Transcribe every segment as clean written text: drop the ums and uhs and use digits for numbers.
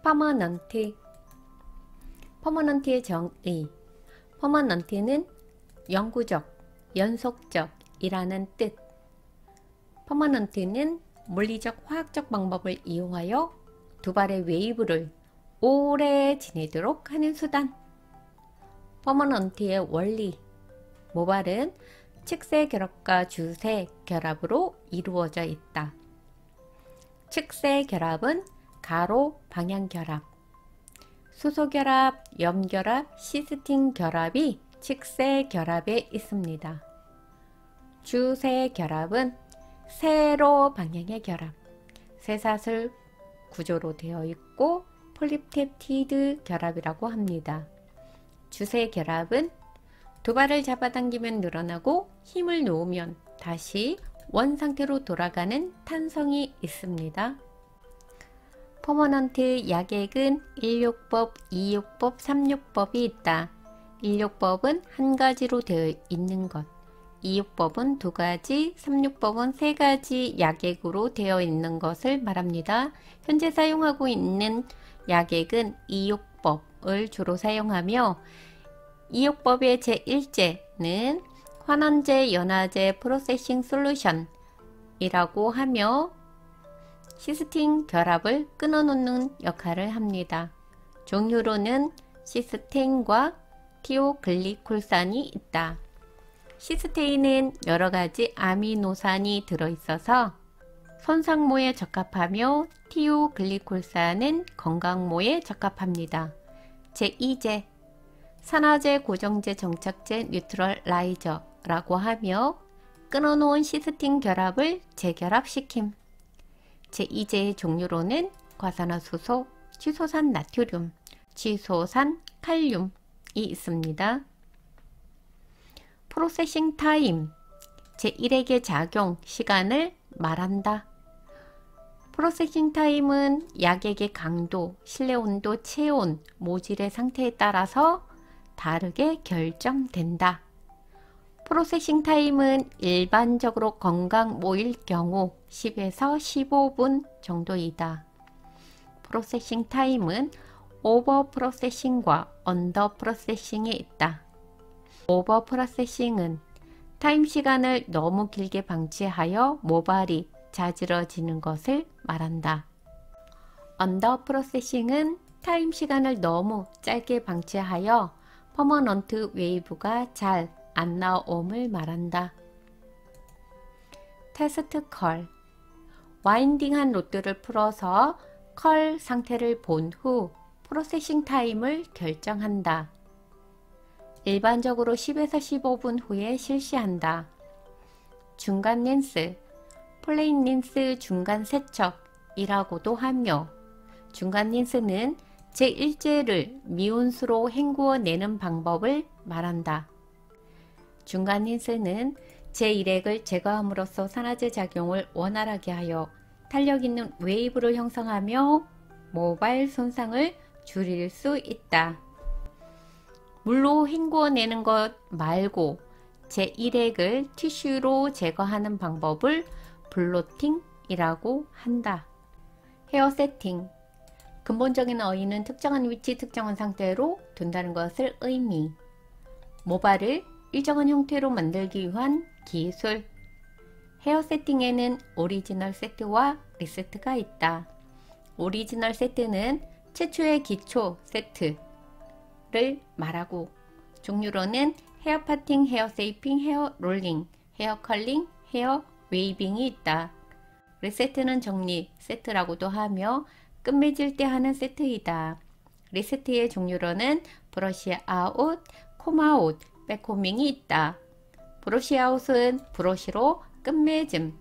퍼머넌트. 퍼머넌트의 정의. 퍼머넌트는 영구적, 연속적 이라는 뜻. 퍼머넌트는 물리적, 화학적 방법을 이용하여 두 발의 웨이브를 오래 지내도록 하는 수단. 퍼머넌트의 원리. 모발은 측세 결합과 주세 결합으로 이루어져 있다. 측세 결합은 가로 방향 결합, 수소 결합, 염 결합, 시스틴 결합이 측세 결합에 있습니다. 주세 결합은 세로 방향의 결합, 쇠사슬 구조로 되어 있고 폴리펩티드 결합이라고 합니다. 주세 결합은 두 발을 잡아당기면 늘어나고 힘을 놓으면 다시 원상태로 돌아가는 탄성이 있습니다. 퍼머넌트 약액은 1욕법, 2욕법, 3욕법이 있다. 1욕법은 한 가지로 되어 있는 것, 2욕법은 두 가지, 3욕법은 세 가지 약액으로 되어 있는 것을 말합니다. 현재 사용하고 있는 약액은 2욕법을 주로 사용하며 2욕법의 제1제는 환원제, 연화제, 프로세싱 솔루션 이라고 하며 시스틴 결합을 끊어놓는 역할을 합니다. 종류로는 시스테인과 티오글리콜산이 있다. 시스테인은 여러가지 아미노산이 들어있어서 손상모에 적합하며 티오글리콜산은 건강모에 적합합니다. 제2제 산화제, 고정제, 정착제, 뉴트럴라이저라고 하며 끊어놓은 시스틴 결합을 재결합시킴. 제2제의 종류로는 과산화수소, 치소산 나트륨, 치소산 칼륨이 있습니다. 프로세싱 타임, 제1액의 작용 시간을 말한다. 프로세싱 타임은 약액의 강도, 실내 온도, 체온, 모질의 상태에 따라서 다르게 결정된다. 프로세싱 타임은 일반적으로 건강 모일 경우 10에서 15분 정도이다. 프로세싱 타임은 오버 프로세싱과 언더 프로세싱이 있다. 오버 프로세싱은 타임 시간을 너무 길게 방치하여 모발이 자지러지는 것을 말한다. 언더 프로세싱은 타임 시간을 너무 짧게 방치하여 퍼머넌트 웨이브가 잘 안 나옴을 말한다. 테스트 컬, 와인딩한 로드를 풀어서 컬 상태를 본 후 프로세싱 타임을 결정한다. 일반적으로 10에서 15분 후에 실시한다. 중간 린스, 플레인 린스 중간 세척이라고도 하며 중간 린스는 제1제를 미온수로 헹구어내는 방법을 말한다. 중간 린스는 제1액을 제거함으로써 산화제 작용을 원활하게 하여 탄력 있는 웨이브를 형성하며 모발 손상을 줄일 수 있다. 물로 헹구어내는 것 말고 제1액을 티슈로 제거하는 방법을 블로팅이라고 한다. 헤어 세팅, 근본적인 어휘는 특정한 위치, 특정한 상태로 둔다는 것을 의미. 모발을 일정한 형태로 만들기 위한 기술. 헤어 세팅에는 오리지널 세트와 리세트가 있다. 오리지널 세트는 최초의 기초 세트를 말하고 종류로는 헤어 파팅, 헤어 세이핑, 헤어 롤링, 헤어 컬링, 헤어 웨이빙이 있다. 리세트는 정리 세트라고도 하며 끝맺을 때 하는 세트이다. 리세트의 종류로는 브러쉬 아웃, 콤 아웃, 백코밍이 있다. 브러쉬 아웃은 브러쉬로 끝맺음,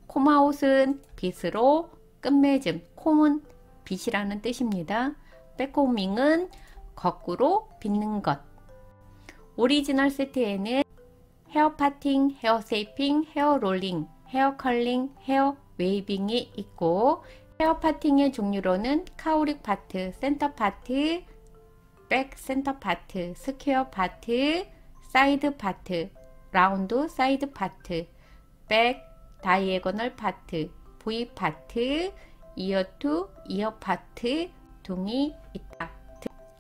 콤 아웃은 빗으로 끝맺음, 콤은 빗이라는 뜻입니다. 백코밍은 거꾸로 빗는 것. 오리지널 세트에는 헤어 파팅, 헤어 세이핑, 헤어 롤링, 헤어 컬링, 헤어 웨이빙이 있고 헤어 파팅의 종류로는 카우릭 파트, 센터 파트, 백 센터 파트, 스퀘어 파트, 사이드 파트, 라운드 사이드 파트, 백 다이애고널 파트, V 파트, 이어 투 이어 파트, 고통이 있다.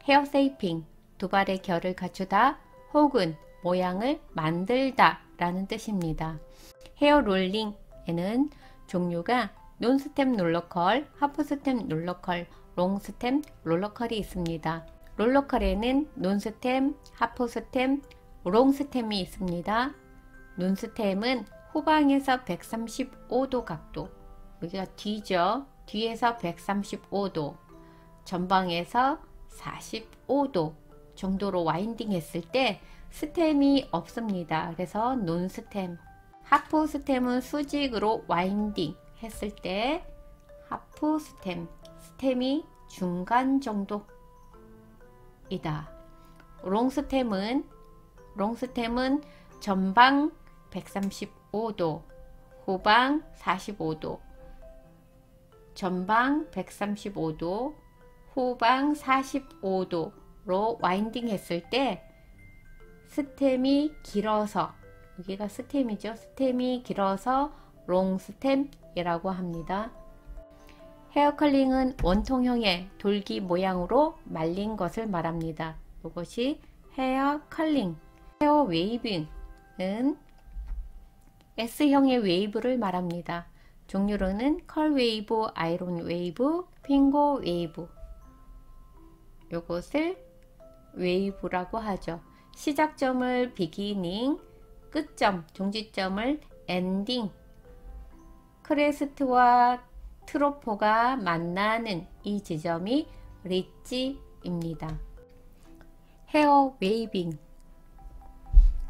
헤어 세이핑, 두 발의 결을 갖추다 혹은 모양을 만들다 라는 뜻입니다. 헤어 롤링에는 종류가 논스템 롤러컬, 하프스템 롤러컬, 롱스템 롤러컬이 있습니다. 롤러컬에는 논스템, 하프스템, 롱스템이 있습니다. 논스템은 후방에서 135도 각도, 여기가 뒤죠. 뒤에서 135도, 전방에서 45도 정도로 와인딩 했을 때 스템이 없습니다. 그래서 논스템. 하프 스템은 수직으로 와인딩 했을 때 하프 스템, 스템이 중간 정도이다. 롱스템은 전방 135도, 후방 45도, 전방 135도, 후방 45도로 와인딩 했을 때 스템이 길어서, 여기가 스템이죠. 스템이 길어서 롱스템이라고 합니다. 헤어 컬링은 원통형의 돌기 모양으로 말린 것을 말합니다. 이것이 헤어 컬링. 헤어 웨이빙은 S형의 웨이브를 말합니다. 종류로는 컬 웨이브, 아이론 웨이브, 핑거 웨이브. 이것을 웨이브라고 하죠. 시작점을 비기닝, 끝점, 종지점을 엔딩, 크레스트와 트로포가 만나는 이 지점이 리지입니다. 헤어 웨이빙,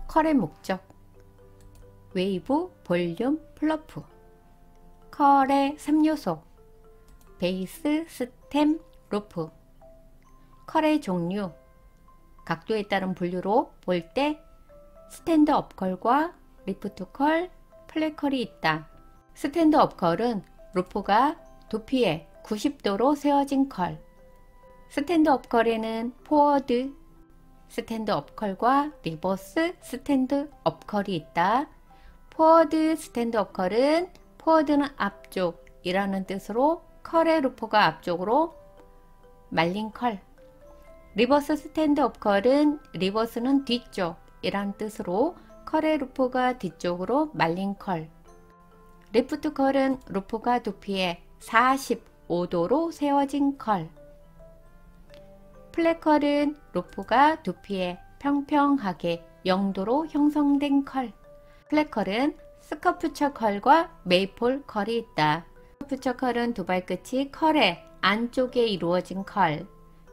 컬의 목적, 웨이브, 볼륨, 플러프. 컬의 3요소, 베이스, 스템, 루프. 컬의 종류, 각도에 따른 분류로 볼 때 스탠드업 컬과 리프트 컬, 플랫 컬이 있다. 스탠드업 컬은 루프가 두피에 90도로 세워진 컬. 스탠드업 컬에는 포워드 스탠드업 컬과 리버스 스탠드업 컬이 있다. 포워드 스탠드업 컬은 포워드는 앞쪽이라는 뜻으로 컬의 루프가 앞쪽으로 말린 컬. 리버스 스탠드업 컬은 리버스는 뒤쪽 이란 뜻으로 컬의 루프가 뒤쪽으로 말린 컬. 리프트 컬은 루프가 두피에 45도로 세워진 컬. 플랫 컬은 루프가 두피에 평평하게 0도로 형성된 컬. 플랫 컬은 스커프처 컬과 메이플 컬이 있다. 스커프처 컬은 두 발끝이 컬의 안쪽에 이루어진 컬.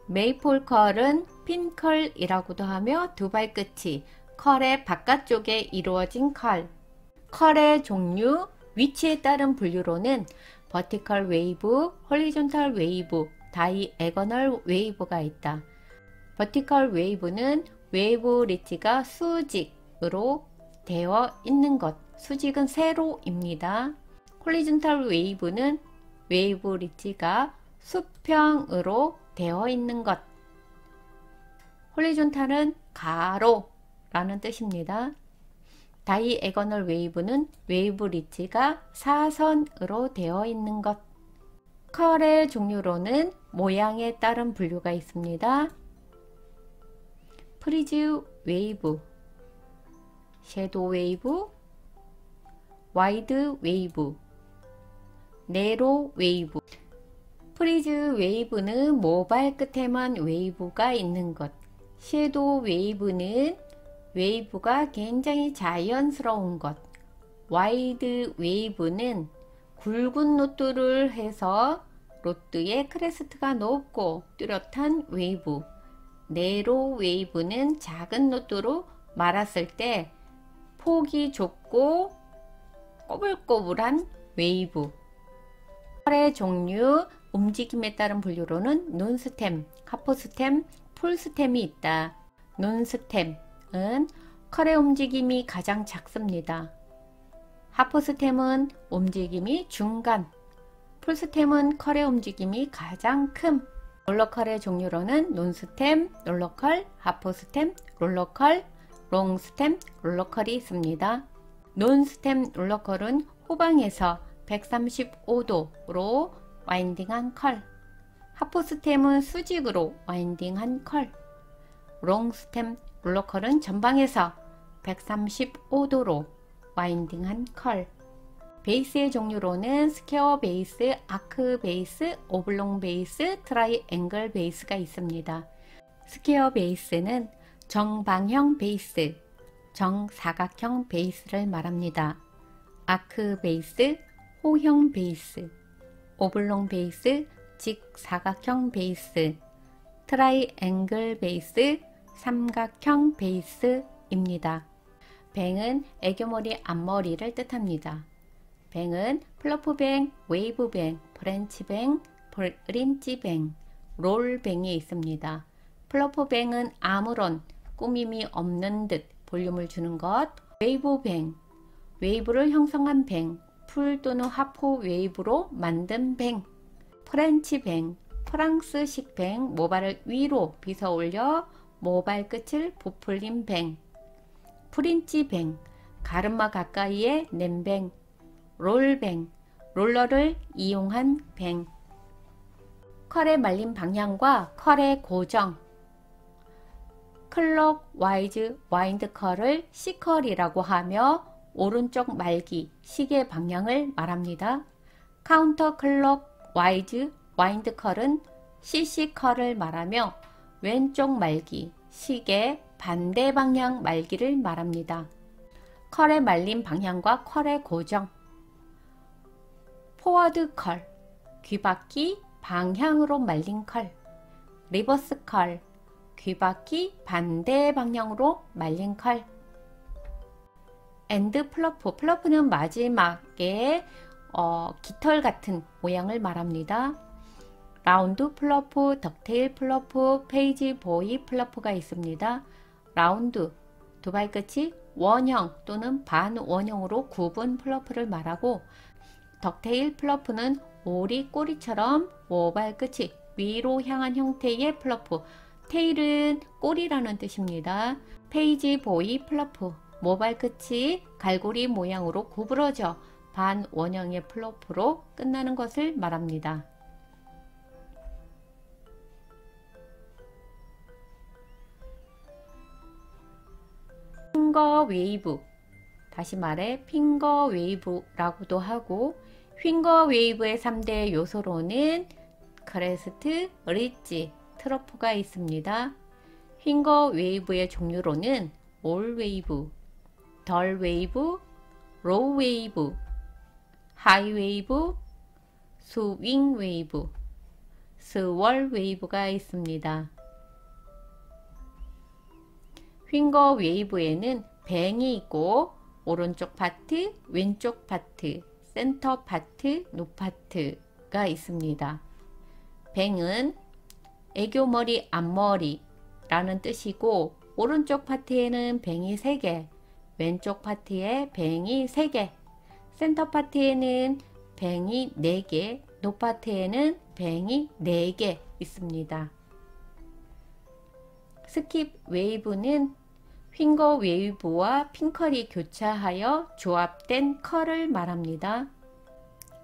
메이플 컬은 핀 컬이라고도 하며 두 발끝이 컬의 바깥쪽에 이루어진 컬. 컬의 종류, 위치에 따른 분류로는 버티컬 웨이브, 홀리존탈 웨이브, 다이애거널 웨이브가 있다. 버티컬 웨이브는 웨이브 리치가 수직으로 되어 있는 것, 수직은 세로입니다. 홀리존탈 웨이브는 웨이브 리치가 수평으로 되어 있는 것. 홀리존탈은 가로라는 뜻입니다. 다이애거널 웨이브는 웨이브 리치가 사선으로 되어 있는 것. 컬의 종류로는 모양에 따른 분류가 있습니다. 프리즈 웨이브, 섀도우 웨이브, 와이드 웨이브, 네로 웨이브. 프리즈 웨이브는 모발 끝에만 웨이브가 있는 것. 섀도우 웨이브는 웨이브가 굉장히 자연스러운 것. 와이드 웨이브는 굵은 노트를 해서 로트의 크레스트가 높고 뚜렷한 웨이브. 네로 웨이브는 작은 노트로 말았을 때 폭이 좁고 꼬불꼬불한 웨이브. 컬의 종류, 움직임에 따른 분류로는 논스템, 하프스템, 풀스템이 있다. 논스템은 컬의 움직임이 가장 작습니다. 하프스템은 움직임이 중간, 풀스템은 컬의 움직임이 가장 큼. 롤러컬의 종류로는 논스템, 롤러컬, 하프스템, 롤러컬, 롱스템, 롤러컬이 있습니다. 논스템 롤러컬은 후방에서 135도로 와인딩한 컬. 하프스템은 수직으로 와인딩한 컬. 롱스템 롤러컬은 전방에서 135도로 와인딩한 컬. 베이스의 종류로는 스퀘어 베이스, 아크 베이스, 오블롱 베이스, 트라이앵글 베이스가 있습니다. 스퀘어 베이스는 정방형 베이스, 정사각형 베이스를 말합니다. 아크 베이스, 호형 베이스, 오블롱 베이스, 직사각형 베이스, 트라이앵글 베이스, 삼각형 베이스입니다. 뱅은 애교머리 앞머리를 뜻합니다. 뱅은 플러프뱅, 웨이브뱅, 프렌치뱅, 브린치뱅, 롤뱅이 있습니다. 플러프뱅은 아무런 꾸밈이 없는 듯 볼륨을 주는 것. 웨이브뱅, 웨이브를 형성한 뱅, 풀 또는 하프 웨이브로 만든 뱅. 프렌치뱅, 프랑스식 뱅, 모발을 위로 빗어 올려 모발 끝을 부풀린 뱅. 프린치뱅, 가르마 가까이에 낸 뱅. 롤뱅, 롤러를 이용한 뱅. 컬의 말린 방향과 컬의 고정. 클럭 와이즈 와인드 컬을 C컬이라고 하며 오른쪽 말기 시계 방향을 말합니다. 카운터 클럭 와이즈 와인드 컬은 CC 컬을 말하며 왼쪽 말기 시계 반대 방향 말기를 말합니다. 컬의 말린 방향과 컬의 고정. 포워드 컬, 귀바퀴 방향으로 말린 컬. 리버스 컬, 귀바퀴 반대 방향으로 말린 컬. 엔드 플러프, 플러프는 마지막에 깃털 같은 모양을 말합니다. 라운드 플러프, 덕테일 플러프, 페이지 보이 플러프가 있습니다. 라운드, 두 발끝이 원형 또는 반원형으로 굽은 플러프를 말하고, 덕테일 플러프는 오리 꼬리처럼 모발끝이 위로 향한 형태의 플러프, 테일은 꼬리라는 뜻입니다. 페이지 보이 플러프, 모발끝이 갈고리 모양으로 구부러져 반원형의 플러프로 끝나는 것을 말합니다. 핑거 웨이브, 다시 말해 핑거 웨이브라고도 하고, 핑거 웨이브의 3대 요소로는 크레스트, 리지, 트러프가 있습니다. 핑거 웨이브의 종류로는 올 웨이브, 덜 웨이브, 로우 웨이브, 하이 웨이브, 스윙 웨이브, 스월 웨이브가 있습니다. 핑거 웨이브에는 뱅이 있고 오른쪽 파트, 왼쪽 파트, 센터 파트, 높 파트가 있습니다. 뱅은 애교머리 앞머리라는 뜻이고, 오른쪽 파트에는 뱅이 3개, 왼쪽 파트에 뱅이 3개, 센터 파트에는 뱅이 4개, 높 파트에는 뱅이 4개 있습니다. 스킵 웨이브는 핑거 웨이브와 핑컬이 교차하여 조합된 컬을 말합니다.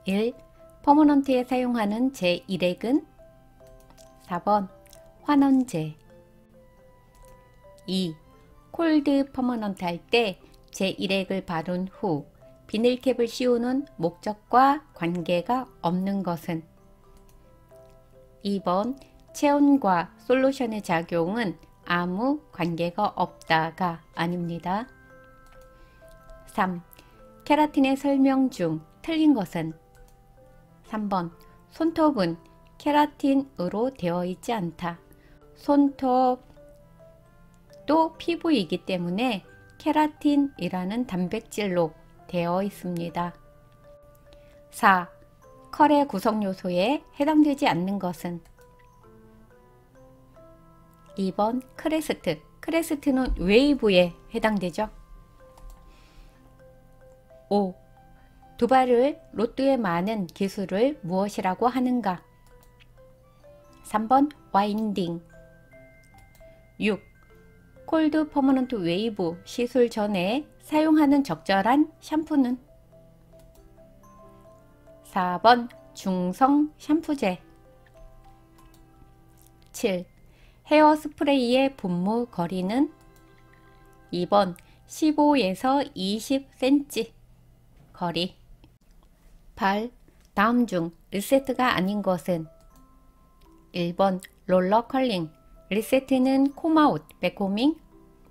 1. 퍼머넌트에 사용하는 제1액은 4번 환원제. 2. 콜드 퍼머넌트 할 때 제1액을 바른 후 비닐캡을 씌우는 목적과 관계가 없는 것은? 2번 체온과 솔루션의 작용은 아무 관계가 없다가 아닙니다. 3. 케라틴의 설명 중 틀린 것은? 3번 손톱은 케라틴으로 되어 있지 않다. 손톱도 피부이기 때문에 케라틴이라는 단백질로 되어 있습니다. 4. 컬의 구성 요소에 해당되지 않는 것은? 2번 크레스트. 크레스트는 웨이브에 해당되죠. 5. 두발을 로또에 많은 기술을 무엇이라고 하는가? 3번 와인딩. 6. 콜드 퍼머넌트 웨이브 시술 전에 사용하는 적절한 샴푸는? 4번 중성 샴푸제. 17. 헤어스프레이의 분무 거리는 2번 15에서 20cm 거리. 8. 다음 중 리세트가 아닌 것은 1번 롤러 컬링. 리세트는 콤아웃, 백코밍,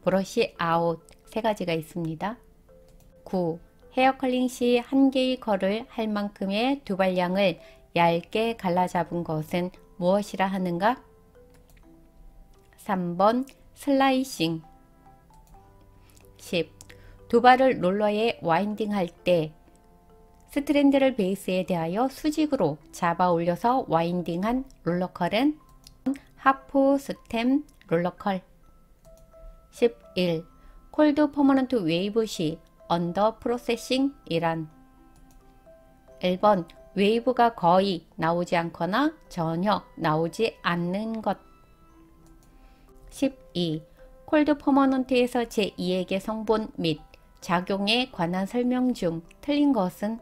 브러쉬 아웃 세 가지가 있습니다. 9. 헤어 컬링 시 한 개의 컬을 할 만큼의 두발량을 얇게 갈라 잡은 것은 무엇이라 하는가? 3번 슬라이싱. 10. 두발을 롤러에 와인딩 할 때 스트랜드를 베이스에 대하여 수직으로 잡아 올려서 와인딩한 롤러컬은 하프 스템 롤러컬. 11. 콜드 퍼머넌트 웨이브 시 언더 프로세싱 이란 1번 웨이브가 거의 나오지 않거나 전혀 나오지 않는 것. 12. 콜드 퍼머넌트에서 제2액의 성분 및 작용에 관한 설명 중 틀린 것은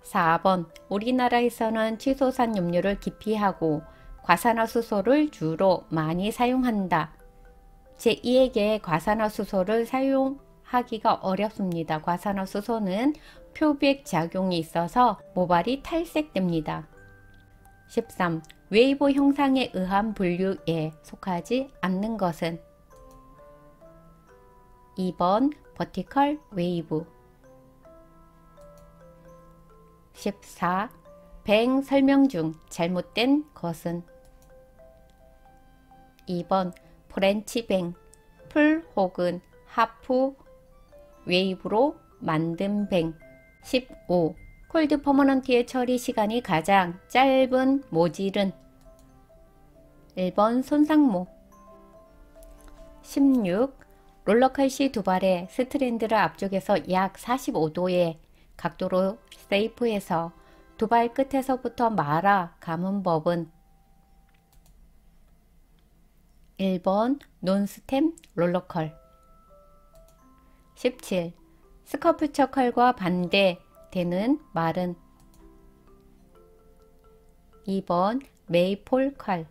4번 우리나라에서는 치소산 염료를 기피하고 과산화수소를 주로 많이 사용한다. 제2액의 과산화수소를 사용하기가 어렵습니다. 과산화수소는 표백 작용이 있어서 모발이 탈색됩니다. 13. 웨이브 형상에 의한 분류에 속하지 않는 것은 2번 버티컬 웨이브. 14. 뱅 설명 중 잘못된 것은 2번 프렌치 뱅, 풀 혹은 하프 웨이브로 만든 뱅. 15. 콜드 퍼머넌트의 처리 시간이 가장 짧은 모질은 1번 손상모. 16. 롤러컬 시 두발의 스트랜드를 앞쪽에서 약 45도의 각도로 세이프해서 두발 끝에서부터 말아 감은 법은 1번 논스템 롤러컬. 17. 스커프처 컬과 반대되는 말은 2번 메이폴 컬.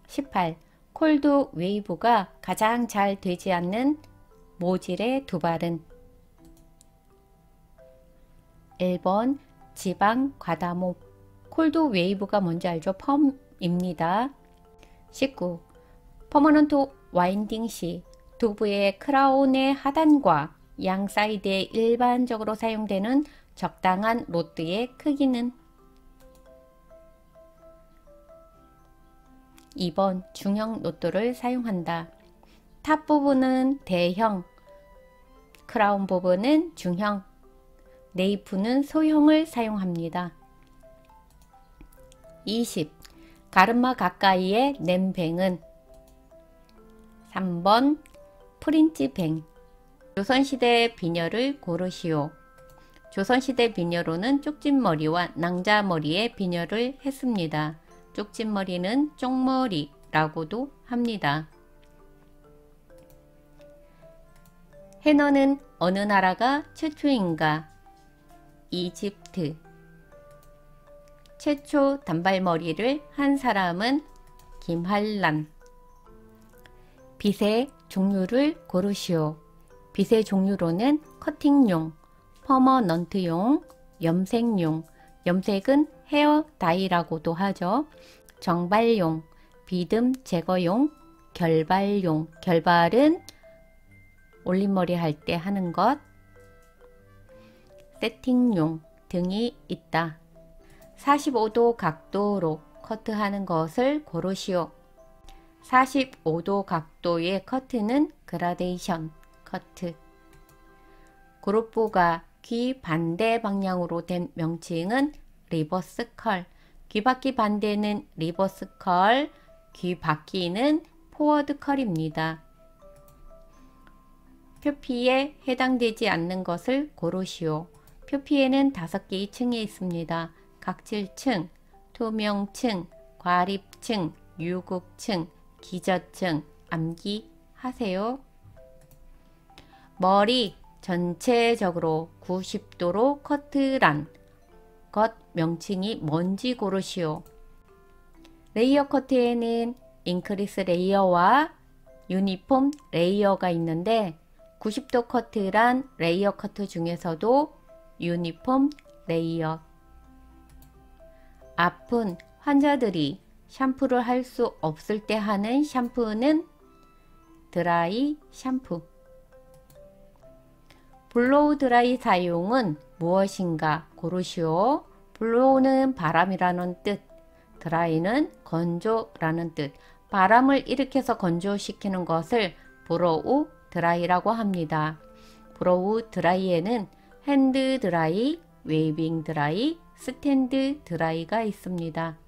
18. 콜드 웨이브가 가장 잘 되지 않는 모질의 두발은 1번 지방 과다모. 콜드 웨이브가 뭔지 알죠? 펌입니다. 19. 퍼머넌트 와인딩 시 두부의 크라운의 하단과 양 사이드에 일반적으로 사용되는 적당한 로드의 크기는 2번 중형 로드를 사용한다. 탑 부분은 대형, 크라운 부분은 중형, 네이프는 소형을 사용합니다. 20. 가르마 가까이에 낸 뱅은 3번 프린지 뱅. 조선시대 비녀를 고르시오. 조선시대 비녀로는 쪽진머리와 낭자머리의 비녀를 했습니다. 쪽진머리는 쪽머리라고도 합니다. 해너는 어느 나라가 최초인가? 이집트. 최초 단발머리를 한 사람은 김한란. 빗의 종류를 고르시오. 빗의 종류로는 커팅용, 퍼머넌트용, 염색용, 염색은 헤어 다이라고도 하죠. 정발용, 비듬 제거용, 결발용, 결발은 올림머리 할 때 하는 것, 세팅용 등이 있다. 45도 각도로 커트하는 것을 고르시오. 45도 각도의 커트는 그라데이션 커트. 그룹부가 귀 반대 방향으로 된 명칭은 리버스 컬. 귀 바퀴 반대는 리버스 컬, 귀 바퀴는 포워드 컬입니다. 표피에 해당되지 않는 것을 고르시오. 표피에는 5개의 층이 있습니다. 각질층, 투명층, 과립층, 유국층, 기저층. 암기하세요. 머리 전체적으로 90도로 커트란 컷 명칭이 뭔지 고르시오. 레이어 커트에는 인크리스 레이어와 유니폼 레이어가 있는데 90도 커트란 레이어 커트 중에서도 유니폼 레이어. 아픈 환자들이 샴푸를 할 수 없을 때 하는 샴푸는 드라이 샴푸. 블로우 드라이 사용은 무엇인가 고르시오. 블로우는 바람이라는 뜻, 드라이는 건조라는 뜻. 바람을 일으켜서 건조시키는 것을 브로우 드라이라고 합니다. 브로우 드라이에는 핸드 드라이, 웨이빙 드라이, 스탠드 드라이가 있습니다.